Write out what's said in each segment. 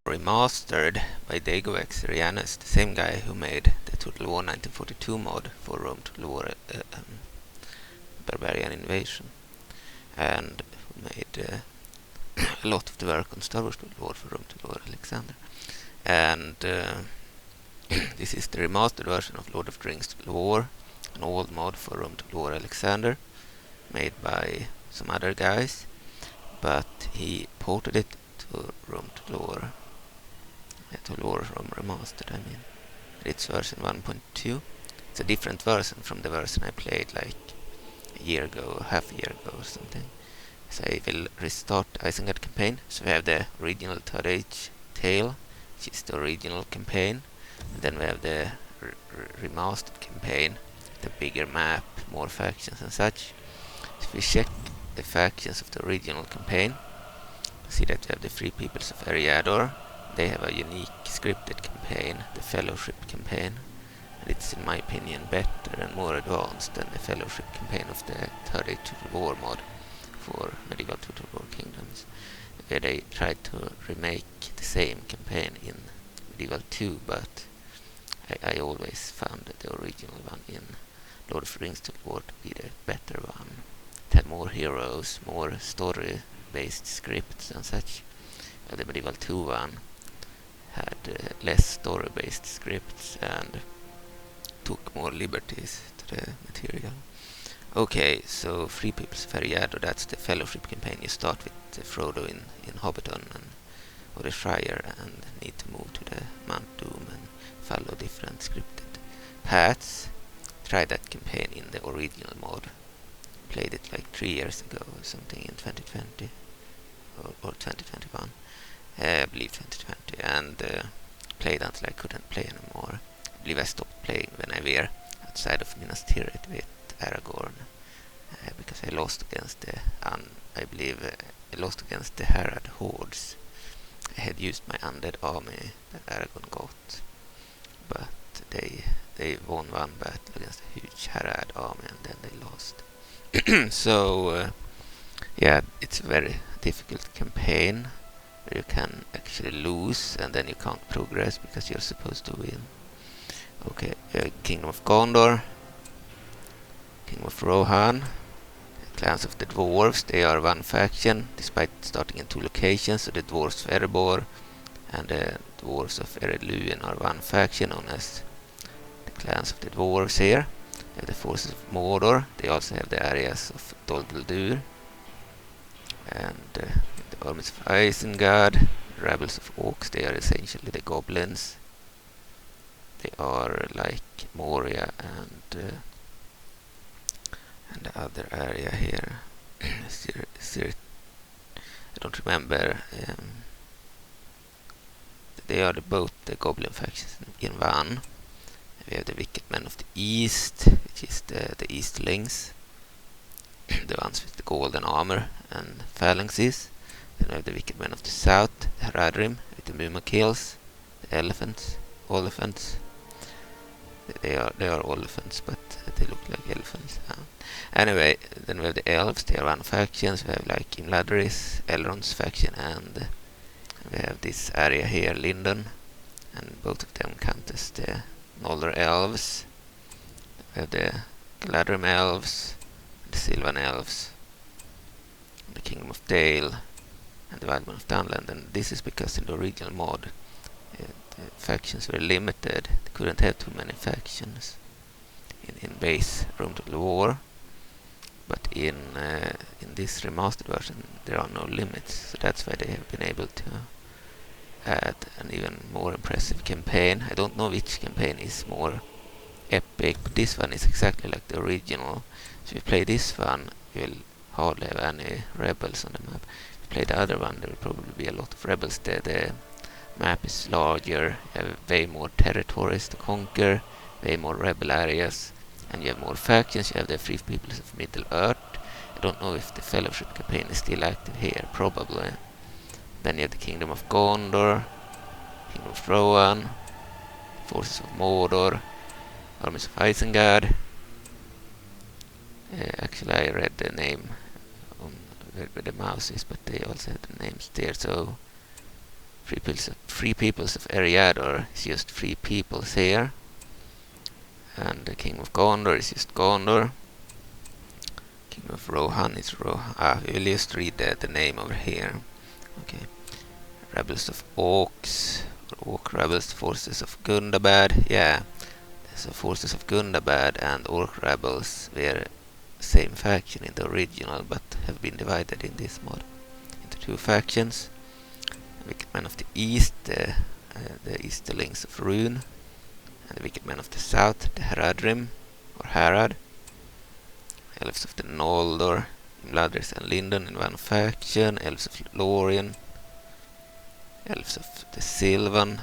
Remastered by Dagoex Rianus, the same guy who made the Total War 1942 mod for Rome Total War Barbarian Invasion, and who made a lot of the work on Star Wars Total War for Rome Total War Alexander. And this is the remastered version of Lord of the Rings Total War, an old mod for Rome Total War Alexander, made by some other guys, but he ported it to Rome Total War. Total War from Remastered, I mean. It's version 1.2. It's a different version from the version I played like a year ago, half a year ago or something. So I will restart the Isengard campaign. So we have the original Third Age Tale, which is the original campaign. And then we have the remastered campaign, the bigger map, more factions and such. So if we check the factions of the original campaign, see that we have the Free Peoples of Eriador. They have a unique scripted campaign, the Fellowship campaign, and it's in my opinion better and more advanced than the Fellowship campaign of the Third Age Total War mod for Medieval Total War Kingdoms, where they tried to remake the same campaign in Medieval 2, but I always found the original one in Lord of the Rings Total War to be the better one. It had more heroes, more story-based scripts and such. The Medieval 2 one had less story-based scripts and took more liberties to the material. Okay, so Free Peoples of Eriador, that's the Fellowship campaign. You start with Frodo in Hobbiton or the Shire and need to move to the Mount Doom and follow different scripted paths. Try that campaign in the original mod. Played it like 3 years ago or something in 2020 or 2021. I believe 2020, and played until I couldn't play anymore. I believe I stopped playing when I were outside of Minas Tirith with Aragorn, because I lost against the I lost against the Harad hordes. I had used my undead army that Aragorn got, but they won one battle against a huge Harad army and then they lost. So yeah, it's a very difficult campaign. You can actually lose and then you can't progress because you're supposed to win. Okay, Kingdom of Gondor, Kingdom of Rohan, Clans of the Dwarves. They are one faction despite starting in 2 locations. So the Dwarves of Erebor and the Dwarves of Eredluin are one faction, known as the Clans of the Dwarves here. They have the forces of Mordor. They also have the areas of Dol Guldur and the armies of Isengard, rebels of Orcs. They are essentially the goblins. They are like Moria and the other area here. I don't remember. They are both the goblin factions in one. We have the Wicked Men of the East, which is the Eastlings, the ones with the golden armor and phalanxes. Then we have the Wicked Men of the South, the Haradrim, with the Mumakils, the elephants. They are elephants, but they look like elephants. Anyway, then we have the elves. They are one faction. We have like Imladris, Elrond's faction, and we have this area here, Lindon, and both of them count as the Noldor elves. We have the Galadrim elves, the Sylvan elves, the Kingdom of Dale, and the Wildmen of Dunland. And this is because in the original mod the factions were limited. They couldn't have too many factions in base Rome Total War, but in this remastered version there are no limits, so that's why they have been able to add an even more impressive campaign. I don't know which campaign is more epic, but this one is exactly like the original. So if you play this one, you'll hardly have any rebels on the map. If you play the other one, there will probably be a lot of rebels there. The map is larger, you have way more territories to conquer, way more rebel areas, and you have more factions. You have the Free Peoples of Middle-earth. I don't know if the Fellowship campaign is still active here, probably. Then you have the Kingdom of Gondor, Kingdom of Rohan, forces of Mordor, armies of Isengard. Actually, I read the name on where the mouse is, but they also have the names there. So Free Peoples of Eriador is just Free Peoples here. And the King of Gondor is just Gondor. King of Rohan is Rohan. We will just read the name over here. Okay. Rebels of Orcs. Orc Rebels, Forces of Gundabad. Yeah. So Forces of Gundabad and Orc Rebels were same faction in the original, but have been divided in this mod into two factions. The Wicked Men of the East, the Easterlings of Rune, and the Wicked Men of the South, the Haradrim, or Harad. Elves of the Noldor, Imladris and Lindon in one faction. Elves of Lorien, Elves of the Sylvan.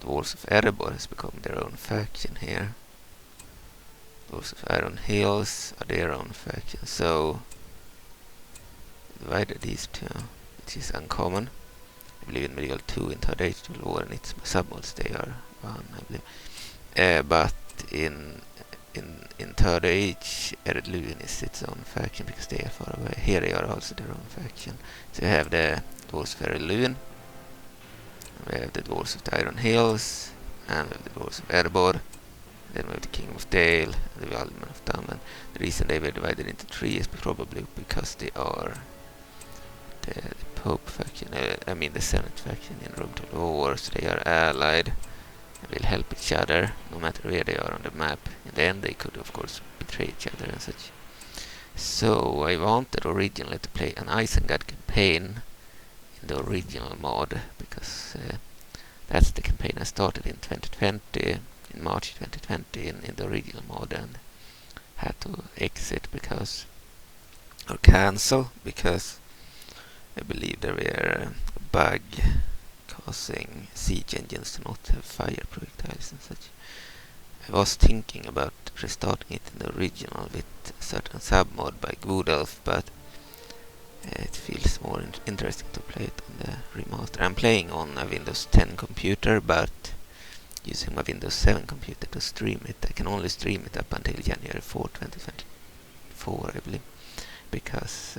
Dwarves of Erebor has become their own faction here. Dwarves of Iron Hills are their own faction. So divided these two, which is uncommon. I believe in Medieval 2 in Third Age to War and its submods they are one, I believe. But in Third Age, Ered Luin is its own faction because they are far away. Here they are also their own faction. So you have the Dwarves of Ered Luin, we have the Dwarves of the Iron Hills, and we have the Dwarves of Erebor. Then we have the King of Dale, and the Wildmen of Dunman. The reason they were divided into three is probably because they are the Pope faction, I mean the Senate faction in Rome to War, so they are allied and will help each other no matter where they are on the map. In the end they could of course betray each other and such. So I wanted originally to play an Isengard campaign in the original mod, because that's the campaign I started in 2020, in March 2020 in the original mod, and had to exit because, or cancel, because I believe there were a bug causing siege engines to not have fire projectiles and such. I was thinking about restarting it in the original with a certain submod by Good Elf, but it feels more interesting to play it on the remaster. I'm playing on a Windows 10 computer, but using my Windows 7 computer to stream it. I can only stream it up until January 4, 2024, I believe, because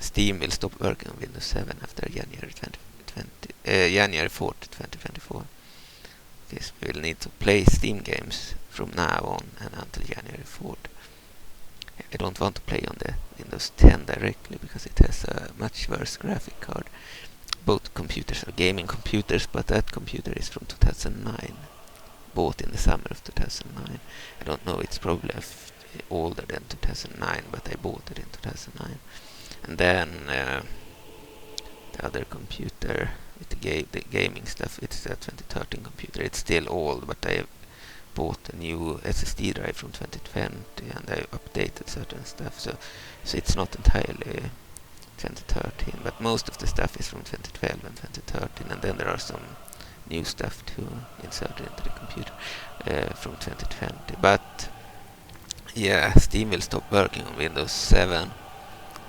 Steam will stop working on Windows 7 after January 4th, 2024. Yes, we will need to play Steam games from now on and until January 4th. I don't want to play on the Windows 10 directly because it has a much worse graphic card. Both computers are gaming computers, but that computer is from 2009, bought in the summer of 2009. I don't know, it's probably older than 2009, but I bought it in 2009. And then the other computer with the gaming stuff, it's a 2013 computer. It's still old, but I bought a new SSD drive from 2020 and I updated certain stuff, so it's not entirely 2013, but most of the stuff is from 2012 and 2013, and then there are some new stuff too inserted into the computer from 2020. But yeah, Steam will stop working on Windows 7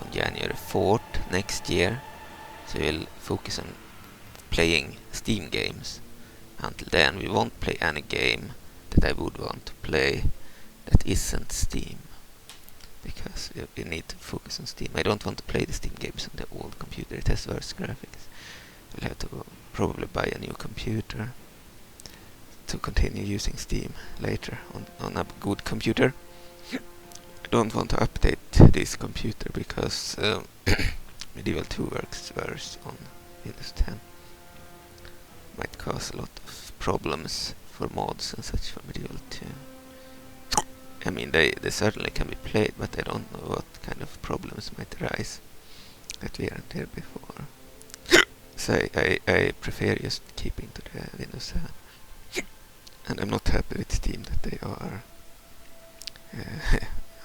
on January 4th next year, so we'll focus on playing Steam games. Until then we won't play any game that I would want to play that isn't Steam, because we need to focus on Steam. I don't want to play the Steam games on the old computer, it has worse graphics. We'll have to probably buy a new computer to continue using Steam later on a good computer. I don't want to update this computer because Medieval 2 works worse on Windows 10. Might cause a lot of problems for mods and such for Medieval 2. I mean, they certainly can be played, but I don't know what kind of problems might arise that we aren't there before. So I prefer just keeping to the Windows 7. And I'm not happy with Steam that they are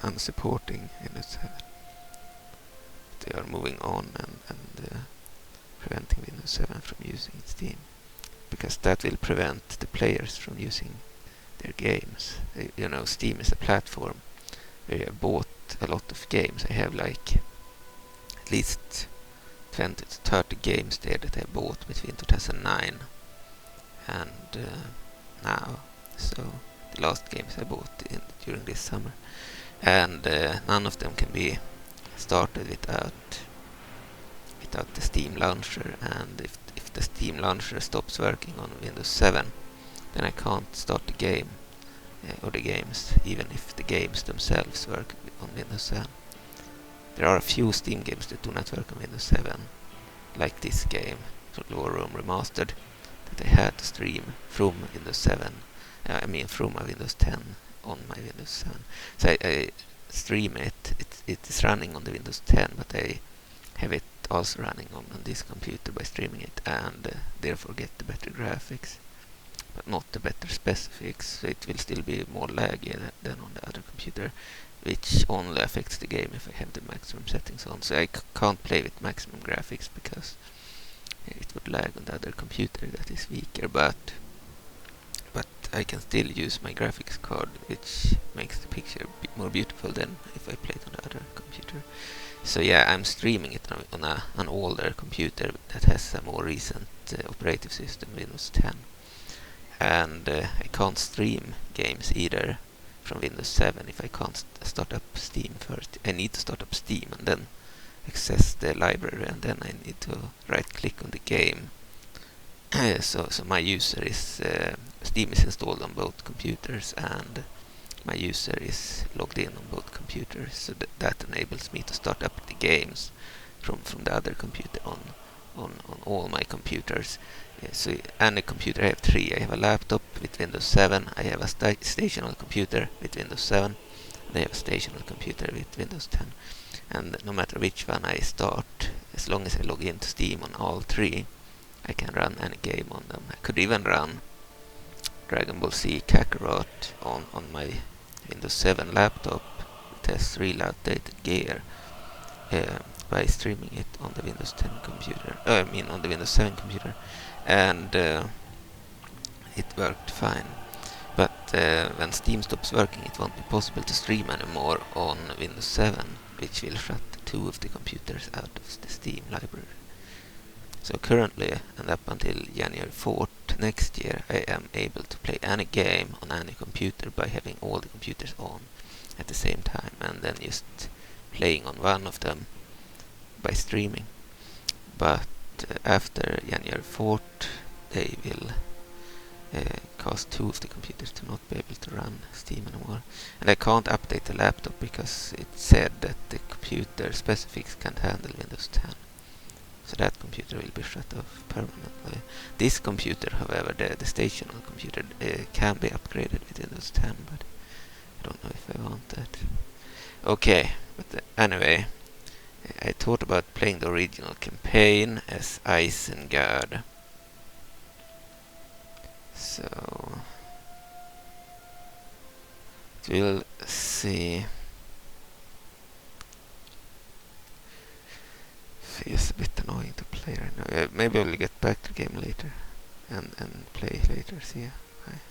unsupporting Windows 7. They are moving on and preventing Windows 7 from using Steam, because that will prevent the players from using their games. You know, Steam is a platform where I bought a lot of games. I have like at least 20 to 30 games there that I bought between 2009 and now. So the last games I bought during this summer, and none of them can be started without without the Steam launcher, and if the Steam launcher stops working on Windows 7, then I can't start the game or the games, even if the games themselves work on Windows 7. There are a few Steam games that do not work on Windows 7, like this game, War Room Remastered, that I had to stream from Windows 7, from my Windows 10 on my Windows 7. So I stream it is running on the Windows 10, but I have it also running on this computer by streaming it, and therefore get the better graphics, but not the better specifics. So it will still be more laggy than on the other computer, which only affects the game if I have the maximum settings on. So I can't play with maximum graphics because it would lag on the other computer that is weaker, but I can still use my graphics card, which makes the picture more beautiful than if I played on the other computer. So yeah, I'm streaming it on an older computer that has a more recent operative system, Windows 10. And I can't stream games either from Windows 7 if I can't start up Steam first. I need to start up Steam and then access the library, and then I need to right click on the game. So my user is Steam is installed on both computers, and my user is logged in on both computers, so that enables me to start up the games from the other computer on all my computers. So any computer, I have three. I have a laptop with Windows 7, I have a stationary computer with Windows 7, and I have a stationary computer with Windows 10. And no matter which one I start, as long as I log into Steam on all three, I can run any game on them. I could even run Dragon Ball Z Kakarot on my Windows 7 laptop. It has really outdated gear, by streaming it on the Windows 10 computer. On the Windows 7 computer, and it worked fine. But when Steam stops working, it won't be possible to stream anymore on Windows 7, which will shut two of the computers out of the Steam library. So currently, and up until January 4th next year, I am able to play any game on any computer by having all the computers on at the same time, and then just playing on one of them by streaming. But after January 4th, they will cause two of the computers to not be able to run Steam anymore. And I can't update the laptop because it said that the computer specifics can't handle Windows 10. So that computer will be shut off permanently. This computer, however, the stationary computer, can be upgraded with Windows 10, but I don't know if I want that. Okay, but anyway, I thought about playing the original campaign as Isengard. So we'll see. Feels a bit annoying to play right now. Maybe I'll get back to the game later and play later. See ya. Bye.